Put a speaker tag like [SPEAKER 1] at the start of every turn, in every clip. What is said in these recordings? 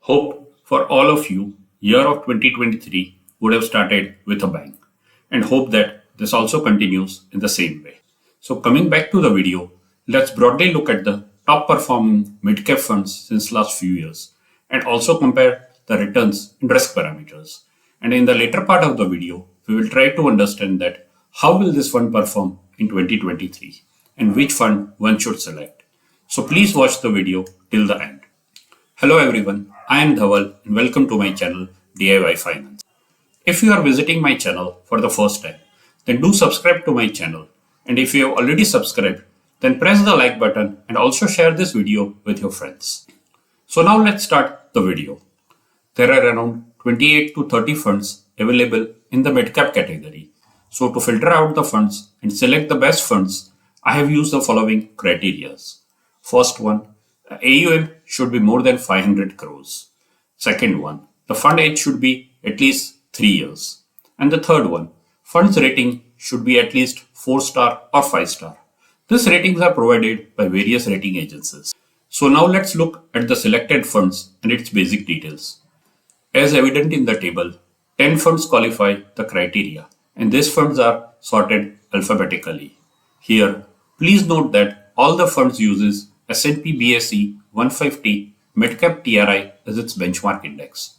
[SPEAKER 1] Hope for all of you, year of 2023 would have started with a bang, and hope that this also continues in the same way. So coming back to the video, let's broadly look at the top performing mid-cap funds since last few years and also compare the returns and risk parameters. And in the later part of the video, we will try to understand that how will this fund perform in 2023 and which fund one should select. So please watch the video till the end. Hello everyone, I am Dhaval and welcome to my channel DIY Finance. If you are visiting my channel for the first time, then do subscribe to my channel, and if you have already subscribed, then press the like button and also share this video with your friends. So now let's start the video. There are around 28 to 30 funds available in the mid-cap category. So to filter out the funds and select the best funds, I have used the following criteria. First one, the AUM should be more than 500 crores. Second one, the fund age should be at least 3 years. And the third one, funds rating should be at least 4-star or 5-star. These ratings are provided by various rating agencies. So now let's look at the selected funds and its basic details. As evident in the table, 10 funds qualify the criteria, and these funds are sorted alphabetically. Here, please note that all the funds uses S&P BSE 150 Midcap TRI as its benchmark index.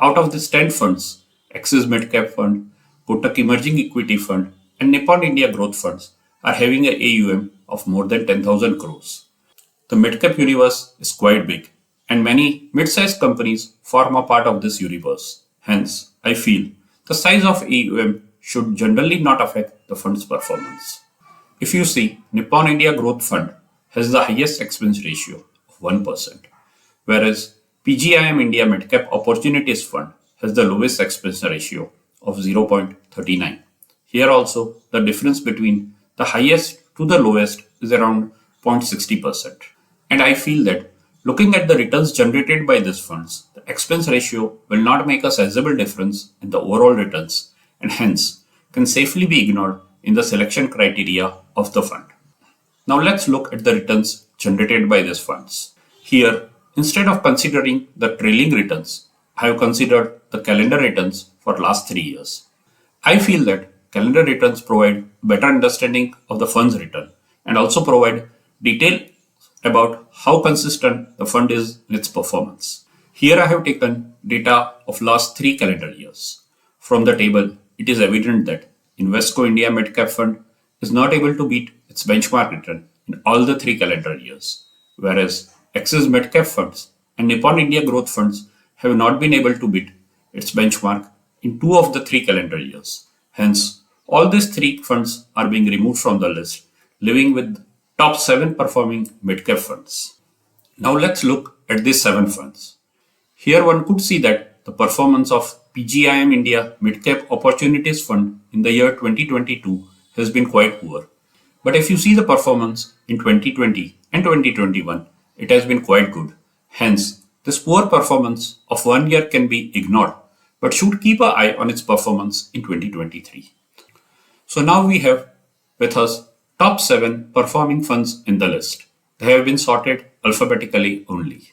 [SPEAKER 1] Out of these 10 funds, Axis Midcap Fund, Kotak Emerging Equity Fund, and Nippon India Growth Funds are having an AUM of more than 10,000 crores. The midcap universe is quite big, and many mid-sized companies form a part of this universe. Hence, I feel the size of AUM should generally not affect the fund's performance. If you see, Nippon India Growth Fund has the highest expense ratio of 1%, whereas PGIM India Midcap Opportunities Fund has the lowest expense ratio of 0.39. Here also, the difference between the highest to the lowest is around 0.60%. And I feel that looking at the returns generated by these funds, the expense ratio will not make a sizable difference in the overall returns and hence can safely be ignored in the selection criteria of the fund. Now let's look at the returns generated by these funds. Here, instead of considering the trailing returns, I have considered the calendar returns for last 3 years. I feel that calendar returns provide better understanding of the fund's return and also provide detail about how consistent the fund is in its performance. Here I have taken data of last 3 calendar years. From the table, it is evident that Invesco India Midcap Fund is not able to beat its benchmark return in all the 3 calendar years, whereas Axis Midcap Funds and Nippon India Growth Funds have not been able to beat its benchmark in 2 of the 3 calendar years. Hence, all these 3 funds are being removed from the list, leaving with top 7 performing midcap funds. Now let's look at these 7 funds. Here one could see that the performance of PGIM India Midcap Opportunities Fund in the year 2022 has been quite poor. But if you see the performance in 2020 and 2021, it has been quite good. Hence, this poor performance of 1 year can be ignored, but should keep an eye on its performance in 2023. So now we have with us top 7 performing funds in the list. They have been sorted alphabetically only.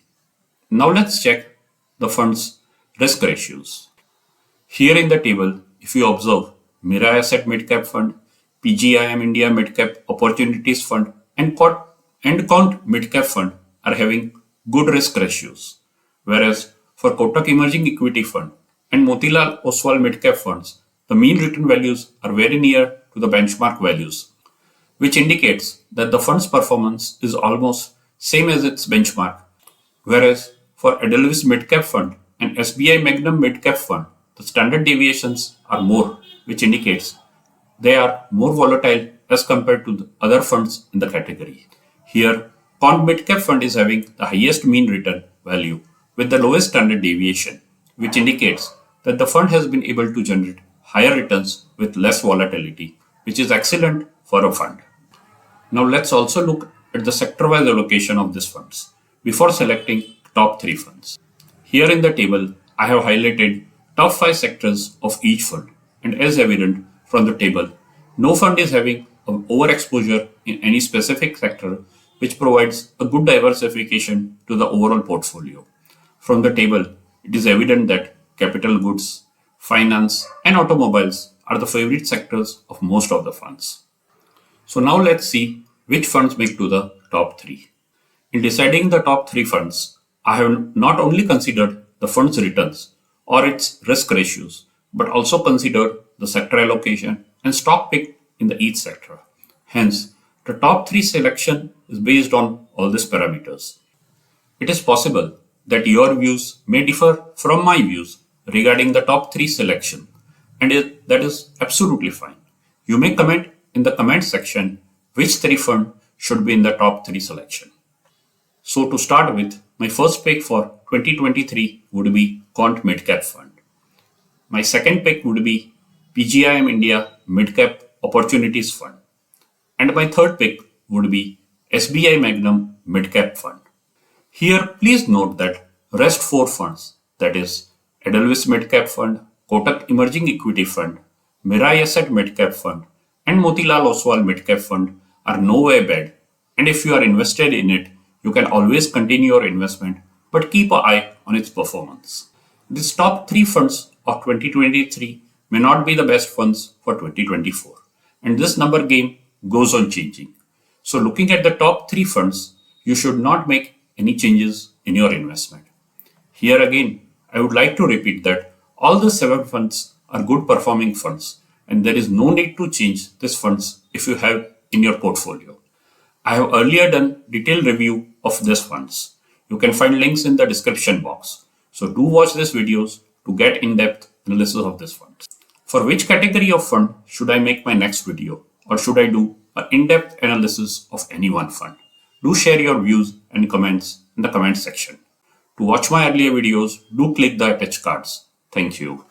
[SPEAKER 1] Now let's check the fund's risk ratios. Here in the table, if you observe, Mirae Asset Midcap Fund, PGIM India Midcap Opportunities Fund, and Quant Midcap Fund are having good risk ratios, whereas for Kotak Emerging Equity Fund and Motilal Oswal Midcap Funds, the mean return values are very near to the benchmark values, which indicates that the fund's performance is almost same as its benchmark, whereas for Edelweiss Midcap Fund and SBI Magnum Midcap Fund, the standard deviations are more, which indicates they are more volatile as compared to the other funds in the category. Here, Quant Midcap Fund is having the highest mean return value with the lowest standard deviation, which indicates that the fund has been able to generate higher returns with less volatility, which is excellent for a fund. Now let's also look at the sector-wise allocation of these funds before selecting top 3 funds. Here in the table, I have highlighted top 5 sectors of each fund, and as evident from the table, no fund is having an overexposure in any specific sector, which provides a good diversification to the overall portfolio. From the table, it is evident that capital goods, finance, and automobiles are the favorite sectors of most of the funds. So now let's see which funds make to the top 3. In deciding the top 3 funds, I have not only considered the fund's returns or its risk ratios, but also considered the sector allocation and stock picked in each sector. Hence, the top 3 selection is based on all these parameters. It is possible that your views may differ from my views regarding the top 3 selection, and that is absolutely fine. You may comment in the comment section which 3 fund should be in the top 3 selection. So to start with, my first pick for 2023 would be Quant Midcap Fund. My second pick would be PGIM India Midcap Opportunities Fund. And my third pick would be SBI Magnum Midcap Fund. Here, please note that rest 4 funds, that is Edelweiss Midcap Fund, Kotak Emerging Equity Fund, Mirae Asset Midcap Fund, and Motilal Oswal Midcap Fund are no way bad. And if you are invested in it, you can always continue your investment, but keep an eye on its performance. These top 3 funds of 2023 may not be the best funds for 2024, and this number game goes on changing. So looking at the top 3 funds, you should not make any changes in your investment. Here again, I would like to repeat that all the 7 funds are good performing funds, and there is no need to change these funds if you have in your portfolio. I have earlier done detailed review of these funds. You can find links in the description box. So do watch these videos to get in-depth analysis of these funds. For which category of fund should I make my next video, or should I do an in-depth analysis of any one fund? Do share your views and comments in the comment section. To watch my earlier videos, do click the attached cards. Thank you.